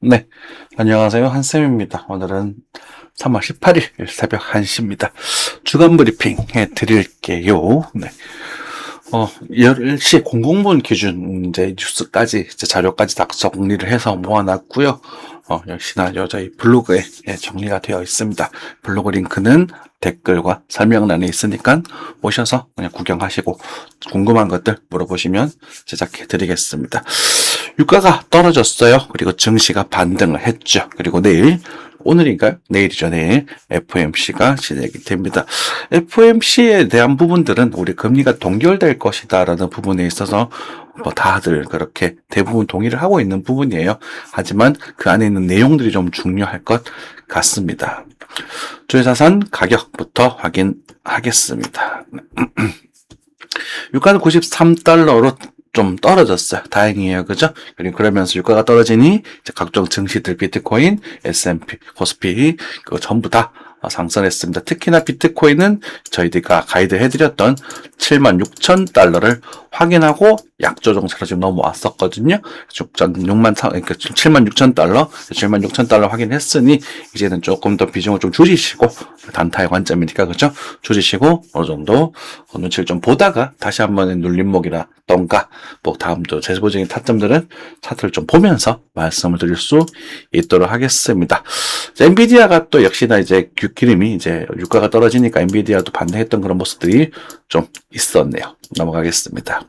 네, 안녕하세요. 한쌤입니다. 오늘은 3월 18일 새벽 1시입니다. 주간 브리핑 해드릴게요. 네. 10시 00분 기준 이제 뉴스까지, 이제 자료까지 다 정리를 해서 모아놨고요. 역시나 여자의 블로그에 정리가 되어 있습니다. 블로그 링크는 댓글과 설명란에 있으니까 오셔서 그냥 구경하시고 궁금한 것들 물어보시면 제작해 드리겠습니다. 유가가 떨어졌어요. 그리고 증시가 반등을 했죠. 그리고 오늘인가요? 내일이죠. 내일 FOMC가 진행이 됩니다. FOMC에 대한 부분들은 우리 금리가 동결될 것이다라는 부분에 있어서 뭐 다들 그렇게 대부분 동의를 하고 있는 부분이에요. 하지만 그 안에 있는 내용들이 좀 중요할 것 같습니다. 주식자산 가격부터 확인하겠습니다. 유가는 93달러로 좀 떨어졌어요. 다행이에요. 그죠? 그리고 그러면서 유가가 떨어지니 이제 각종 증시들, 비트코인, S&P, 코스피 그거 전부 다 상승했습니다. 특히나 비트코인은 저희가 가이드 해드렸던 76,000달러를 확인하고 약조정세로 지금 넘어왔었거든요. 76,000달러, 76,000달러 확인했으니 이제는 조금 더 비중을 좀 줄이시고 단타의 관점이니까 그죠? 줄이시고 어느 정도 눈치를 좀 보다가 다시 한번 눌림목이라던가 뭐 다음도 재보적인 타점들은 차트를 좀 보면서 말씀을 드릴 수 있도록 하겠습니다. 엔비디아가 또 역시나 이제 기름이 이제 유가가 떨어지니까 엔비디아도 반등했던 그런 모습들이 좀 있었네요. 넘어가겠습니다.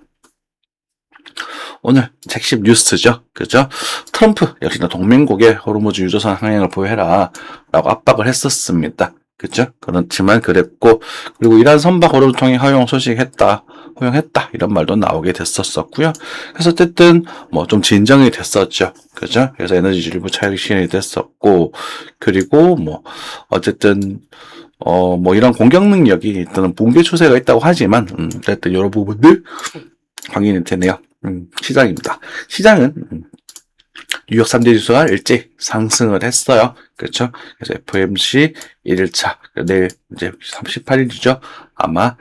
오늘 핵심 뉴스죠. 그죠? 트럼프 역시나 동맹국의 호르무즈 유조선 항행을 보여라 라고 압박을 했었습니다. 그죠? 그렇지만 그랬고, 그리고 이란 선박 호르무즈 통행 허용했다 이런 말도 나오게 됐었고요. 그래서 어쨌든 뭐 좀 진정이 됐었죠. 그죠? 그래서 에너지 일부 차익 실현이 됐었고, 그리고 뭐 어쨌든 뭐 이런 공격 능력이 또는 붕괴 추세가 있다고 하지만 어쨌든 여러 부분들 확인이 되네요. 시장입니다. 시장은 뉴욕 3대 지수가 일찍 상승을 했어요. 그렇죠? 그래서 FOMC 1일차 내일 이제 38일이죠. 아마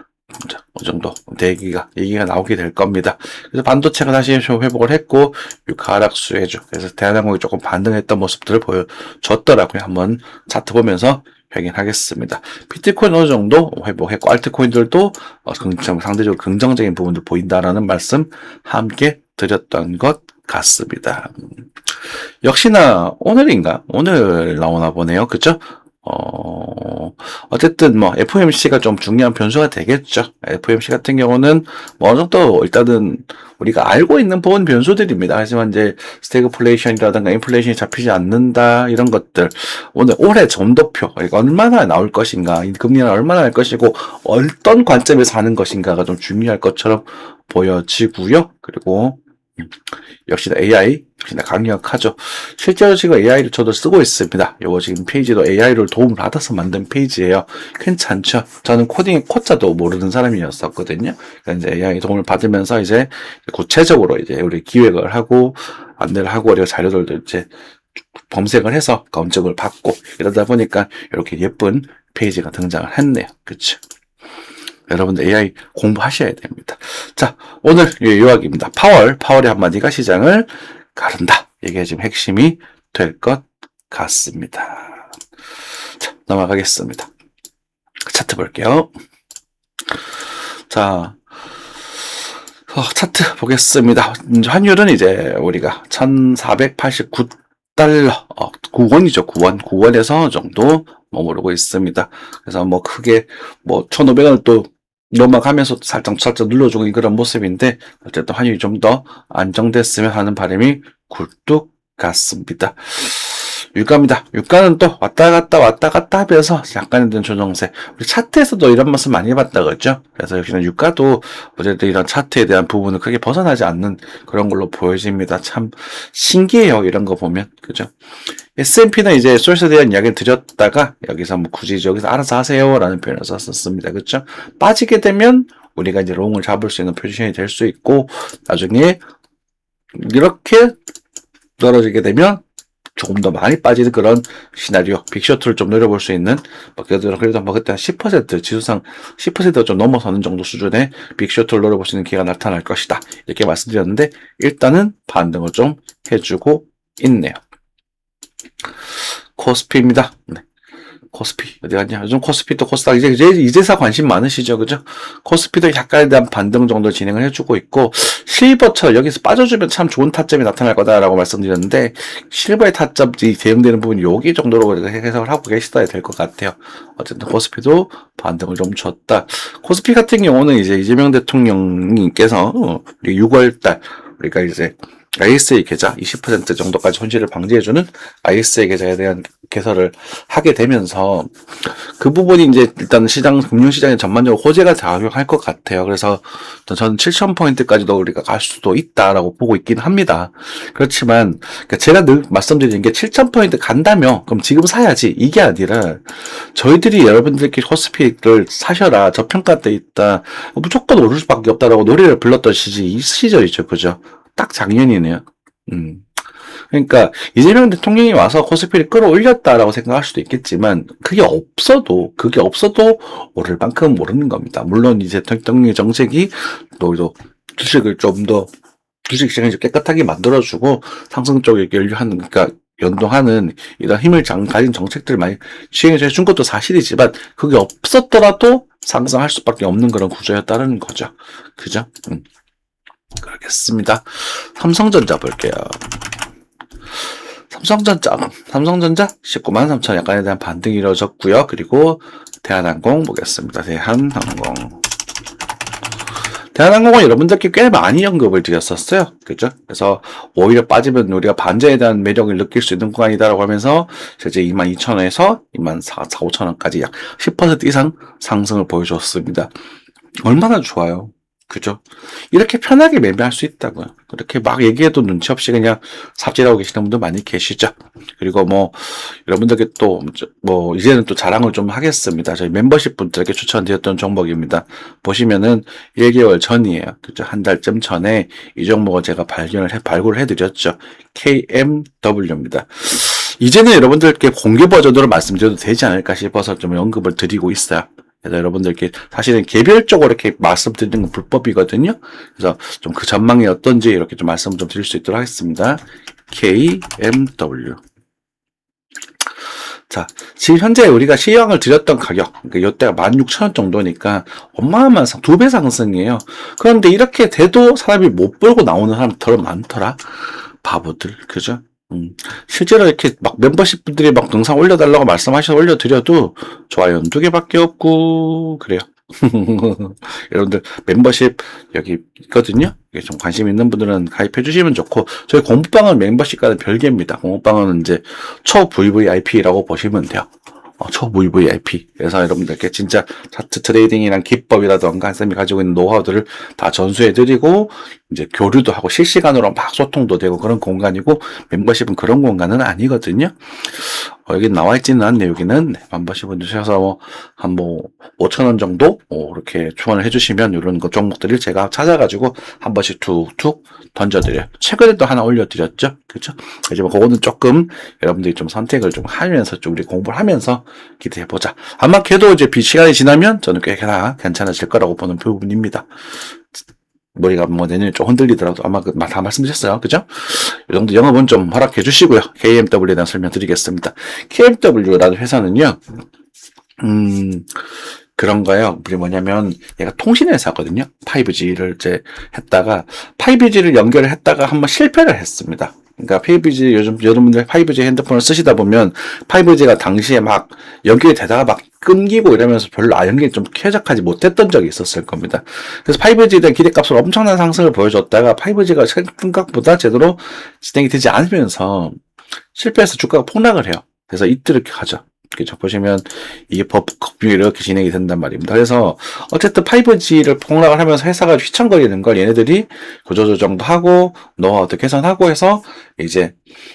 어느 정도 얘기가 나오게 될 겁니다. 그래서 반도체가 다시 회복을 했고 유가 하락수혜주. 그래서 대한항공이 조금 반등했던 모습들을 보여줬더라고요. 한번 차트 보면서 확인하겠습니다. 비트코인 어느 정도 회복했고 알트코인들도 상대적으로 긍정적인 부분도 보인다라는 말씀 함께 드렸던 것 같습니다. 역시나 오늘 나오나 보네요. 그죠? 어쨌든 뭐 FOMC가 좀 중요한 변수가 되겠죠. FOMC 같은 경우는 뭐 어느 정도 일단은 우리가 알고 있는 보건 변수들입니다. 하지만 이제 스태그플레이션이라든가 인플레이션이 잡히지 않는다 이런 것들 오늘 올해 점도표 얼마나 나올 것인가, 금리는 얼마나 할 것이고 어떤 관점에서 하는 것인가가 좀 중요할 것처럼 보여지고요. 그리고 역시나 AI, 역시나 강력하죠. 실제로 지금 AI를 저도 쓰고 있습니다. 요거 지금 페이지도 AI를 도움을 받아서 만든 페이지예요. 괜찮죠? 저는 코딩의 코자도 모르는 사람이었었거든요. 그러니까 이제 AI 도움을 받으면서 이제 구체적으로 이제 우리 기획을 하고 안내를 하고 그리고 자료들도 이제 검색을 해서 검증을 받고 이러다 보니까 이렇게 예쁜 페이지가 등장을 했네요. 그쵸? 여러분들 AI 공부하셔야 됩니다. 자, 오늘 요약입니다. 파월의 한마디가 시장을 가른다. 이게 지금 핵심이 될 것 같습니다. 자, 넘어가겠습니다. 차트 볼게요. 자, 차트 보겠습니다. 환율은 이제 우리가 1489달러, 9원이죠. 9원에서 정도 머무르고 있습니다. 그래서 뭐 크게 1,500원을 또 넘어가면서 살짝 눌러주는 그런 모습인데 어쨌든 환율이 좀 더 안정됐으면 하는 바람이 굴뚝 같습니다. 유가입니다. 유가는 또 왔다 갔다 하면서 약간의 조정세. 우리 차트에서도 이런 모습 많이 봤다 그랬죠. 그래서 역시나 유가도 어쨌든 이런 차트에 대한 부분을 크게 벗어나지 않는 그런 걸로 보여집니다. 참 신기해요. 이런 거 보면. 그죠? S&P는 이제 소스에 대한 이야기를 드렸다가 여기서 뭐 굳이 여기서 알아서 하세요라는 표현을 썼습니다. 그렇죠? 빠지게 되면 우리가 이제 롱을 잡을 수 있는 포지션이 될 수 있고 나중에 이렇게 떨어지게 되면 조금 더 많이 빠지는 그런 시나리오, 빅쇼트를 좀 노려볼 수 있는, 그래도 그때 한 10%, 지수상 10%가 좀 넘어서는 정도 수준의 빅쇼트를 노려볼 수 있는 기회가 나타날 것이다. 이렇게 말씀드렸는데, 일단은 반등을 좀 해주고 있네요. 코스피입니다. 네. 코스피 어디 갔냐? 요즘 코스피도 코스닥 이제사 관심 많으시죠, 그죠? 코스피도 약간에 대한 반등 정도 진행을 해주고 있고 실버처럼 여기서 빠져주면 참 좋은 타점이 나타날 거다라고 말씀드렸는데 실버의 타점이 대응되는 부분이 여기 정도로 해석을 하고 계시다야 될 것 같아요. 어쨌든 코스피도 반등을 좀 줬다. 코스피 같은 경우는 이제 이재명 대통령님께서 우리 6월달 우리가 이제 ISA 계좌 20% 정도까지 손실을 방지해주는 ISA 계좌에 대한 개설을 하게 되면서 그 부분이 이제 일단 금융시장에 전반적으로 호재가 작용할 것 같아요. 그래서 저는 7,000포인트까지도 우리가 갈 수도 있다라고 보고 있긴 합니다. 그렇지만 제가 늘 말씀드리는 게 7,000포인트 간다며 그럼 지금 사야지 이게 아니라 저희들이 여러분들끼리 코스피를 사셔라 저평가돼 있다 무조건 오를 수밖에 없다라고 노래를 불렀던 이 시절이죠. 그죠? 딱 작년이네요. 그러니까 이재명 대통령이 와서 코스피를 끌어올렸다라고 생각할 수도 있겠지만 그게 없어도 오를 만큼 오르는 겁니다. 물론 이제 대통령의 정책이 또 주식을 좀 더 주식시장을 깨끗하게 만들어주고 상승 쪽에 그러니까 연동하는 이런 힘을 가진 정책들을 많이 시행해 준 것도 사실이지만 그게 없었더라도 상승할 수밖에 없는 그런 구조였다는 거죠. 그죠? 그렇겠습니다. 삼성전자 볼게요. 삼성전자 19만 3천 약간에 대한 반등이 이루어졌고요. 그리고 대한항공 보겠습니다. 대한항공은 여러분들께 꽤 많이 언급을 드렸었어요. 그죠? 그래서 오히려 빠지면 우리가 반전에 대한 매력을 느낄 수 있는 구간이다라고 하면서 실제 22,000원에서 24,500원까지 약 10% 이상 상승을 보여줬습니다. 얼마나 좋아요. 그죠? 이렇게 편하게 매매할 수 있다고요. 그렇게 막 얘기해도 눈치 없이 그냥 삽질하고 계시는 분들 많이 계시죠. 그리고 여러분들께 이제는 또 자랑을 좀 하겠습니다. 저희 멤버십 분들에게 추천드렸던 종목입니다. 보시면은 1개월 전이에요. 그죠? 한 달쯤 전에 이 종목을 제가 발굴을 해드렸죠. KMW입니다. 이제는 여러분들께 공개 버전으로 말씀드려도 되지 않을까 싶어서 좀 언급을 드리고 있어요. 그래서 여러분들께 사실은 개별적으로 이렇게 말씀드리는 건 불법이거든요. 그래서 좀 그 전망이 어떤지 이렇게 좀 말씀을 좀 드릴 수 있도록 하겠습니다. KMW. 자, 지금 현재 우리가 시황을 드렸던 가격, 그러니까 이때가 16,000원 정도니까 어마어마한 2배 상승이에요. 그런데 이렇게 돼도 사람이 못 벌고 나오는 사람 더 많더라. 바보들, 그죠? 실제로 이렇게 멤버십 분들이 영상 올려달라고 말씀하셔서 올려드려도 좋아요는 2개밖에 없고, 그래요. 여러분들 멤버십 여기 있거든요. 좀 관심 있는 분들은 가입해 주시면 좋고, 저희 공부방은 멤버십과는 별개입니다. 공부방은 이제 초 VVIP라고 보시면 돼요. 초 VVIP. 그래서 여러분들께 진짜 차트 트레이딩이란 기법이라던가 쌤이 가지고 있는 노하우들을 다 전수해드리고 이제 교류도 하고 실시간으로 막 소통도 되고 그런 공간이고 멤버십은 그런 공간은 아니거든요. 여기 나와 있지는 않네요. 여기는 멤버십을 주셔서 한 5,000원 정도 이렇게 추원을 해주시면 이런 종목들을 제가 찾아가지고 한 번씩 툭툭 던져드려요. 최근에도 하나 올려드렸죠. 그렇죠? 이제 그거는 조금 여러분들이 좀 선택을 좀 하면서 좀 우리 공부를 하면서 기대해보자. 아마 걔도 이제 시간이 지나면 저는 꽤 괜찮아질 거라고 보는 부분입니다. 머리가 내년에 좀 흔들리더라도 아마 다 말씀드렸어요. 그죠? 이 정도 영업은 좀 허락해 주시고요. KMW에 대한 설명 드리겠습니다. KMW라는 회사는요, 그런 거예요. 우리 얘가 통신회사거든요. 5G를 이제 했다가, 5G를 연결을 했다가 한번 실패를 했습니다. 그러니까 5G 요즘 여러분들 5G 핸드폰을 쓰시다 보면 5G가 당시에 연결이 되다가 끊기고 이러면서 별로 연결이 좀 쾌적하지 못했던 적이 있었을 겁니다. 그래서 5G에 대한 기대값을 엄청난 상승을 보여줬다가 5G가 생각보다 제대로 진행이 되지 않으면서 실패해서 주가가 폭락을 해요. 그래서 이틀을 가죠. 그죠? 보시면 이게 법규 이렇게 진행이 된단 말입니다. 그래서 어쨌든 5G를 폭락을 하면서 회사가 휘청거리는 걸 얘네들이 구조조정도 하고 노하우도 개선하고 해서 이제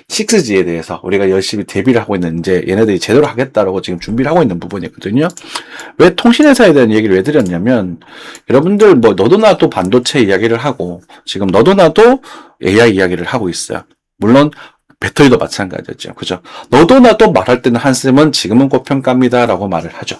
6G에 대해서 우리가 열심히 대비를 하고 있는 이제 얘네들이 제대로 하겠다라고 지금 준비를 하고 있는 부분이거든요. 왜 통신회사에 대한 얘기를 왜 드렸냐면 여러분들 너도 나도 반도체 이야기를 하고 지금 너도 나도 AI 이야기를 하고 있어요. 물론 배터리도 마찬가지죠. 그죠? 너도 나도 말할 때는 한쌤은 지금은 고평가입니다. 라고 말을 하죠.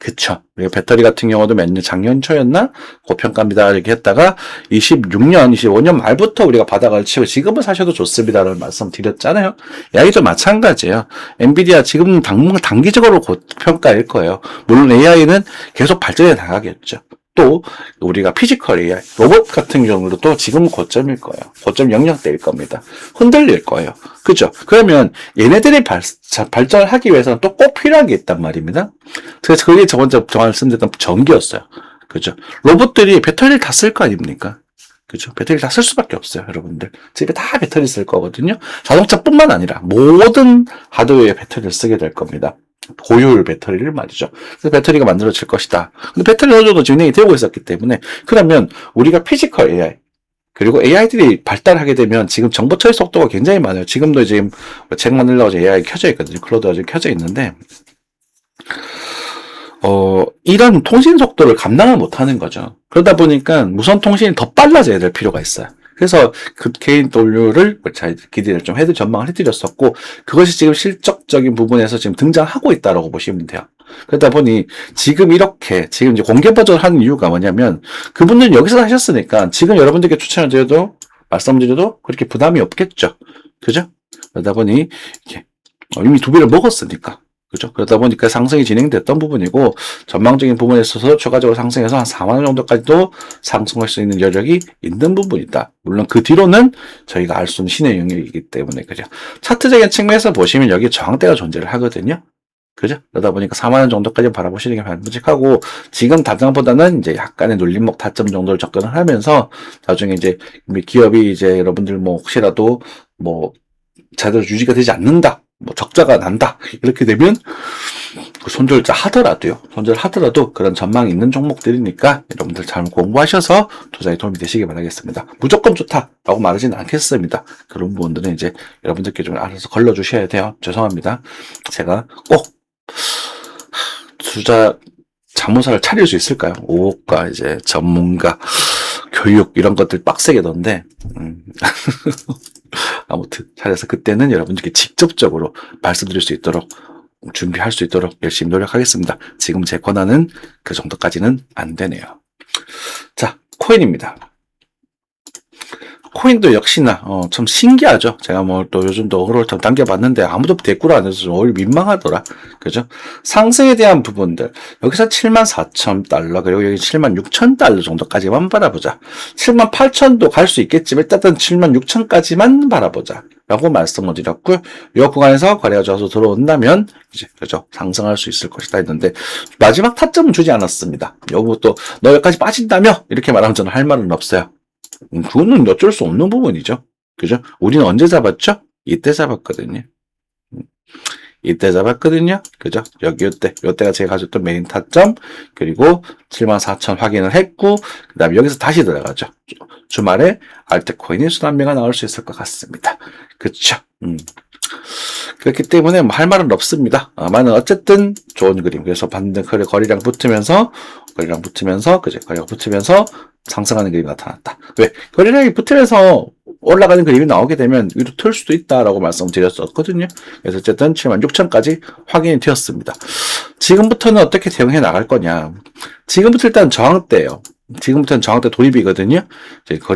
그쵸. 그리고 배터리 같은 경우도 작년 초였나? 고평가입니다. 이렇게 했다가 26년, 25년 말부터 우리가 바닥을 치고 지금은 사셔도 좋습니다라는 말씀 드렸잖아요. AI도 마찬가지예요. 엔비디아 지금 당분간 단기적으로 고평가일 거예요. 물론 AI는 계속 발전해 나가겠죠. 또 우리가 피지컬 AI, 로봇 같은 경우도 또 지금은 고점일 거예요. 고점 영역대일 겁니다. 흔들릴 거예요. 그죠? 그러면 얘네들이 발전을 하기 위해서는 또 꼭 필요한 게 있단 말입니다. 그래서 그게 저 먼저 말씀드렸던 전기였어요. 그죠? 로봇들이 배터리를 다 쓸 거 아닙니까? 그죠? 배터리를 다 쓸 수밖에 없어요, 여러분들. 집에 다 배터리 쓸 거거든요. 자동차뿐만 아니라 모든 하드웨어에 배터리를 쓰게 될 겁니다. 고효율 배터리를 말이죠. 그래서 배터리가 만들어질 것이다. 근데 배터리 어느 정도 진행이 되고 있었기 때문에 그러면 우리가 피지컬 AI 그리고 AI들이 발달하게 되면 지금 정보 처리 속도가 굉장히 많아요. 지금도 지금 책 만들려고 AI 켜져 있거든요. 클로드가 지금 켜져 있는데 이런 통신 속도를 감당을 못하는 거죠. 그러다 보니까 무선 통신이 더 빨라져야 될 필요가 있어요. 그래서 그 개인 원료를 기대를 좀 전망을 해드렸었고 그것이 지금 실적적인 부분에서 지금 등장하고 있다라고 보시면 돼요. 그러다 보니 지금 이제 공개 버전을 하는 이유가 뭐냐면 그분들은 여기서 하셨으니까 지금 여러분들께 추천을 드려도 말씀드려도 그렇게 부담이 없겠죠. 그죠? 그러다 보니 이렇게 이미 2배를 먹었으니까. 그죠? 그러다 보니까 상승이 진행됐던 부분이고, 전망적인 부분에 있어서 추가적으로 상승해서 한 4만원 정도까지도 상승할 수 있는 여력이 있는 부분이다. 물론 그 뒤로는 저희가 알 수 없는 신의 영역이기 때문에, 그죠? 차트적인 측면에서 보시면 여기 저항대가 존재를 하거든요. 그죠? 그러다 보니까 4만원 정도까지 바라보시는 게 바람직하고, 지금 당장보다는 이제 약간의 눌림목 타점 정도를 접근을 하면서, 나중에 이제 기업이 이제 여러분들 혹시라도 제대로 유지가 되지 않는다. 적자가 난다. 이렇게 되면 손절을 하더라도 그런 전망이 있는 종목들이니까 여러분들 잘 공부하셔서 투자에 도움이 되시기 바라겠습니다. 무조건 좋다라고 말하지는 않겠습니다. 그런 부분들은 이제 여러분들께 좀 알아서 걸러주셔야 돼요. 죄송합니다. 제가 꼭 투자 자문사를 차릴 수 있을까요? 5억과 이제 전문가, 교육 이런 것들 빡세게 던데 아무튼 잘해서 그때는 여러분들께 직접적으로 말씀드릴 수 있도록 준비할 수 있도록 열심히 노력하겠습니다. 지금 제 권한은 그 정도까지는 안 되네요. 자, 코인입니다. 코인도 역시나 참 신기하죠. 제가 또 요즘도 어그로를 좀 당겨봤는데 아무도 댓글 안 해서 좀 오히려 민망하더라. 그죠? 상승에 대한 부분들 여기서 74,000달러 그리고 여기 76,000달러 정도까지만 바라보자. 78,000도 갈 수 있겠지만 일단은 76,000까지만 바라보자. 라고 말씀을 드렸고요. 이 구간에서 거래가 좋아서 들어온다면 이제 그죠? 상승할 수 있을 것이다 했는데 마지막 타점은 주지 않았습니다. 요것도 너 여기까지 빠진다며? 이렇게 말하면 저는 할 말은 없어요. 그거는 어쩔 수 없는 부분이죠. 그죠? 우리는 언제 잡았죠? 이때 잡았거든요. 그죠? 요때가 제가 가졌던 메인 타점, 그리고 74,000 확인을 했고, 그 다음에 여기서 다시 들어가죠. 주말에 알트코인이 순환매가 나올 수 있을 것 같습니다. 그쵸? 그렇기 때문에 할 말은 없습니다. 많은 어쨌든 좋은 그림. 그래서 반등 거리랑 붙으면서, 거리가 붙으면서 상승하는 그림이 나타났다. 왜? 거래량이 붙으면서 올라가는 그림이 나오게 되면 위로 틀 수도 있다라고 말씀드렸었거든요. 그래서 어쨌든 76,000까지 확인이 되었습니다. 지금부터는 어떻게 대응해 나갈 거냐. 지금부터 일단 저항대예요. 지금부터는 저항대 돌입이거든요.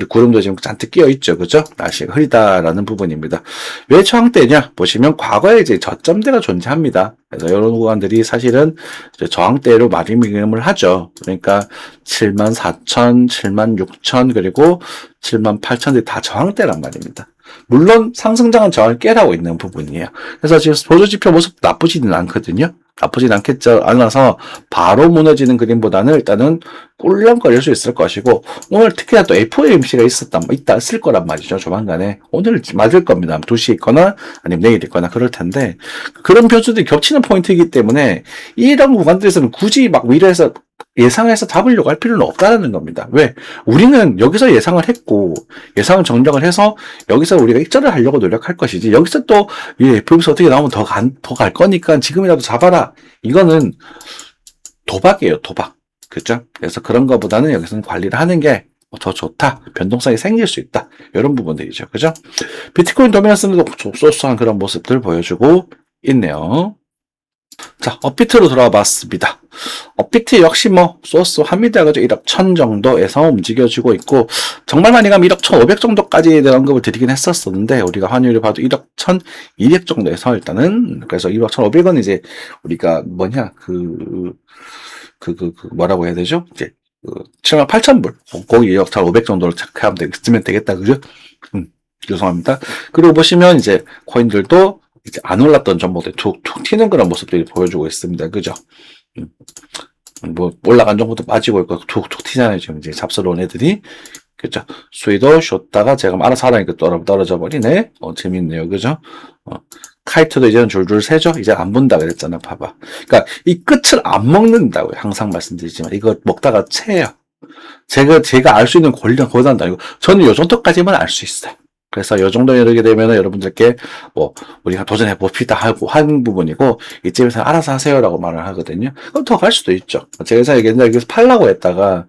구름도 지금 잔뜩 끼어 있죠. 그죠? 날씨가 흐리다라는 부분입니다. 왜 저항대냐? 보시면 과거에 이제 저점대가 존재합니다. 그래서 이런 구간들이 사실은 이제 저항대로 마감을 하죠. 그러니까 74,000, 76,000 그리고 78,000이 다 저항대란 말입니다. 물론 상승장은 저항을 깨라고 있는 부분이에요. 그래서 지금 보조지표 모습 나쁘지는 않거든요. 나쁘진 않아서 바로 무너지는 그림보다는 일단은 꿀렁거릴 수 있을 것이고 오늘 특히나 또 FOMC가 있을 거란 말이죠. 조만간에 오늘 맞을 겁니다. 2시에 있거나 아니면 내일 있거나 그럴 텐데 그런 변수들이 겹치는 포인트이기 때문에 이런 구간들에서는 굳이 위로해서 예상해서 잡으려고 할 필요는 없다는 겁니다. 왜? 우리는 여기서 예상을 했고 예상을 정정을 해서 여기서 우리가 익절을 하려고 노력할 것이지 여기서 또 FOMC 어떻게 나오면 더 갈 거니까 지금이라도 잡아라. 이거는 도박이에요. 도박. 그죠? 그래서 그런 것보다는 여기서는 관리를 하는 게 더 좋다. 변동성이 생길 수 있다. 이런 부분들이죠. 그죠? 비트코인 도미넌스도 좁소소한 그런 모습들 보여주고 있네요. 자, 업비트로 돌아와 봤습니다. 업비트 역시 뭐, 소스 합니다. 그죠? 1억 1000 정도에서 움직여주고 있고, 정말 많이 가면 1억 1500 정도까지에 대한 언급을 드리긴 했었었는데, 우리가 환율을 봐도 1억 1200 정도에서 일단은, 그래서 1억 1500은 이제, 우리가 뭐냐, 뭐라고 해야 되죠? 이제, 7만 8천 불. 거기 1억 1500 정도로 체크하면 쓰면 되겠다. 그죠? 죄송합니다. 그리고 보시면 이제, 코인들도 이제 안 올랐던 종목들 툭툭 튀는 그런 모습들이 보여주고 있습니다. 그죠? 뭐 올라간 종목도 빠지고 있고 툭툭 튀잖아요. 지금 이제 잡스러운 애들이. 그죠? 수위도 쉬었다가 제가 알아서 하라니까 떨어져 버리네. 재밌네요. 그죠? 카이트도 이제는 줄줄 새죠? 이제 안 본다 그랬잖아. 봐봐. 그러니까 이 끝을 안 먹는다고요. 항상 말씀드리지만 이거 먹다가 채요. 제가 알 수 있는 권리는 고단다. 이거 저는 요 정도까지만 알 수 있어요. 그래서 요 정도 이르게 되면 여러분들께 뭐 우리가 도전해 봅시다 하고 한 부분이고 이쯤에서 알아서 하세요라고 말을 하거든요. 그럼 더 갈 수도 있죠. 제가 옛날에 여기서 팔라고 했다가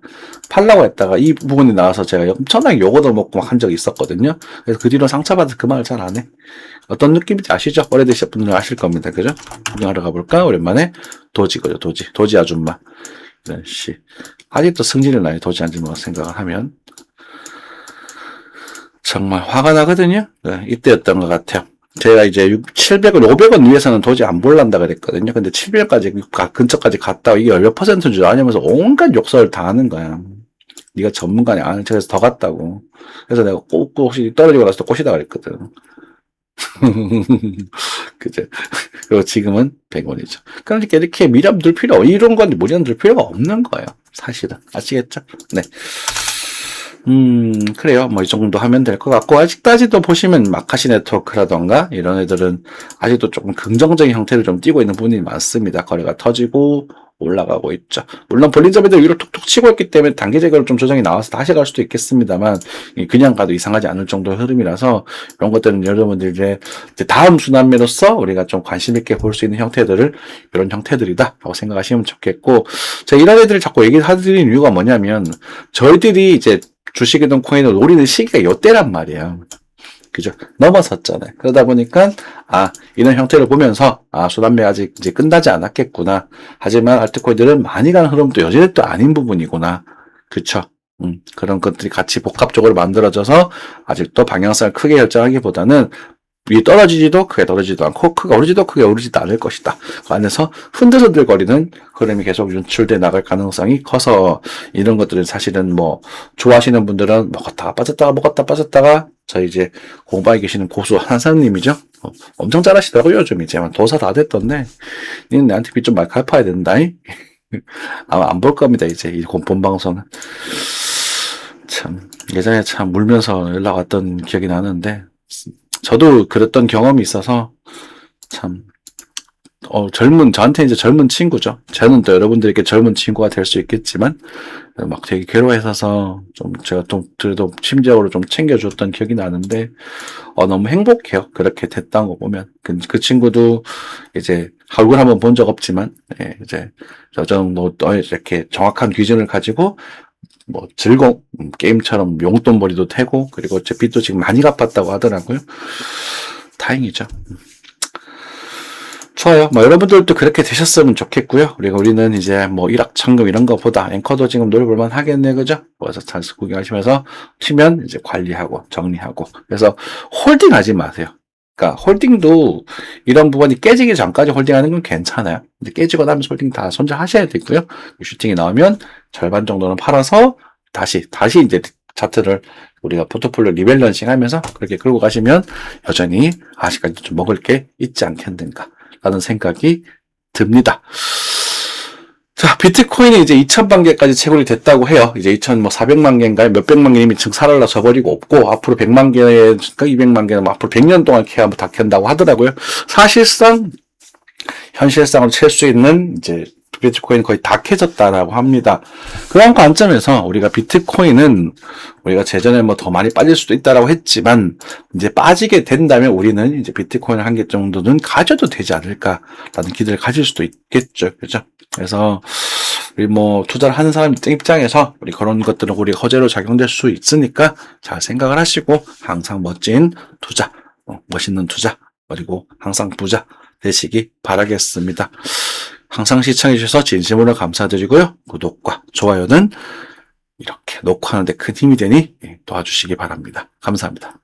이 부분이 나와서 제가 엄청나게 욕을 먹고 막 한 적이 있었거든요. 그래서 그 뒤로 상처받아서 그 말을 잘 안 해. 어떤 느낌인지 아시죠? 오래되신 분들은 아실 겁니다. 그죠? 구경하러 가볼까? 오랜만에 도지거죠. 도지 아줌마. 이런 씨. 아직도 승질이 나요. 도지 아줌마 생각을 하면. 정말 화가 나거든요. 네, 이때였던 것 같아요. 제가 이제 700원, 500원 위에서는 도저히 안 볼란다 그랬거든요. 근데 700까지, 근처까지 갔다가 이게 몇 퍼센트인 줄 아냐면서 온갖 욕설을 다 하는 거야. 네가 전문가냐? 아는 척해서 더 갔다고. 그래서 내가 꼭 혹시 떨어지고 나서 또 꼬시다 그랬거든. 그죠? 그리고 지금은 100원이죠. 그러니까 이렇게 미련 둘 필요, 이런 건 미련 둘 필요가 없는 거예요. 사실은. 아시겠죠? 네. 그래요. 뭐, 이 정도 하면 될 것 같고, 아직까지도 보시면 마카시 네트워크라던가, 이런 애들은 아직도 조금 긍정적인 형태를 좀 띠고 있는 부분이 많습니다. 거래가 터지고, 올라가고 있죠. 물론 볼린저밴드 위로 툭툭 치고 있기 때문에 단기적으로 좀 조정이 나와서 다시 갈 수도 있겠습니다만, 그냥 가도 이상하지 않을 정도의 흐름이라서, 이런 것들은 여러분들 이제 다음 순환매로서 우리가 좀 관심있게 볼 수 있는 형태들을, 이런 형태들이다. 라고 생각하시면 좋겠고, 제가 이런 애들을 자꾸 얘기를 하드리는 이유가 뭐냐면, 저희들이 이제 주식이든 코인을 노리는 시기가 요때란 말이에요. 그죠? 넘어섰잖아요. 그러다 보니까, 이런 형태를 보면서, 순환매 아직 이제 끝나지 않았겠구나. 하지만 알트코인들은 많이 가는 흐름도 여전히 또 아닌 부분이구나. 그쵸? 그런 것들이 같이 복합적으로 만들어져서 아직도 방향성을 크게 결정하기보다는 위에 떨어지지도 크게 떨어지지도 않고 크게 오르지도 크게 오르지도 않을 것이다. 그 안에서 흔들흔들거리는 흐름이 계속 연출돼 나갈 가능성이 커서 이런 것들은 사실은 뭐 좋아하시는 분들은 먹었다가 빠졌다가 저희 이제 공방에 계시는 고수 한사님이죠. 엄청 잘하시더라고요. 요즘 이제 도사 다 됐던데 니는 내한테 빚 좀 많이 갚아야 된다. 아마 안 볼 겁니다. 이제 이 본 방송은. 참 예전에 참 울면서 연락 왔던 기억이 나는데 저도 그랬던 경험이 있어서, 참, 저한테 이제 젊은 친구죠. 저는 또 여러분들에게 젊은 친구가 될 수 있겠지만, 막 되게 괴로워해서, 제가 그래도 심적으로 좀 챙겨줬던 기억이 나는데, 너무 행복해요. 그렇게 됐다는 거 보면. 그 친구도 이제, 얼굴 한번 본 적 없지만, 이제, 이렇게 정확한 기준을 가지고, 뭐 게임처럼 용돈벌이도 되고 그리고 제 빚도 지금 많이 갚았다고 하더라고요. 다행이죠. 좋아요. 뭐 여러분들도 그렇게 되셨으면 좋겠고요. 그리고 우리는 이제 뭐 일확천금 이런 거보다 앵커도 지금 노려볼만 하겠네, 그죠? 그래서 잘 구경하시면서 튀면 이제 관리하고 정리하고 그래서 홀딩하지 마세요. 그러니까 홀딩도 이런 부분이 깨지기 전까지 홀딩하는 건 괜찮아요. 근데 깨지고 나면 홀딩 다 손절하셔야 되고요. 슈팅이 나오면 절반 정도는 팔아서 다시 이제 차트를 우리가 포트폴리오 리밸런싱 하면서 그렇게 끌고 가시면 여전히 아직까지 좀 먹을 게 있지 않겠는가 라는 생각이 듭니다. 자, 비트코인이 이제 2,000만 개까지 채굴이 됐다고 해요. 이제 2,400만 개인가요? 몇백만 개는 이미 증사를 져버리고 없고, 앞으로 100만 개, 200만 개는 앞으로 100년 동안 캐야 다 캔다고 하더라고요. 사실상, 현실상으로 챌 수 있는 이제 비트코인 거의 다 캐졌다라고 합니다. 그런 관점에서 우리가 비트코인은 우리가 재전에 뭐 더 많이 빠질 수도 있다라고 했지만 이제 빠지게 된다면 우리는 이제 비트코인을 한 개 정도는 가져도 되지 않을까라는 기대를 가질 수도 있겠죠. 그죠? 그래서 우리 뭐 투자를 하는 사람 입장에서 우리 그런 것들은 우리 허재로 작용될 수 있으니까 잘 생각을 하시고 항상 멋진 투자, 멋있는 투자 그리고 항상 부자 되시기 바라겠습니다. 항상 시청해주셔서 진심으로 감사드리고요. 구독과 좋아요는 이렇게 녹화하는데 큰 힘이 되니 도와주시기 바랍니다. 감사합니다.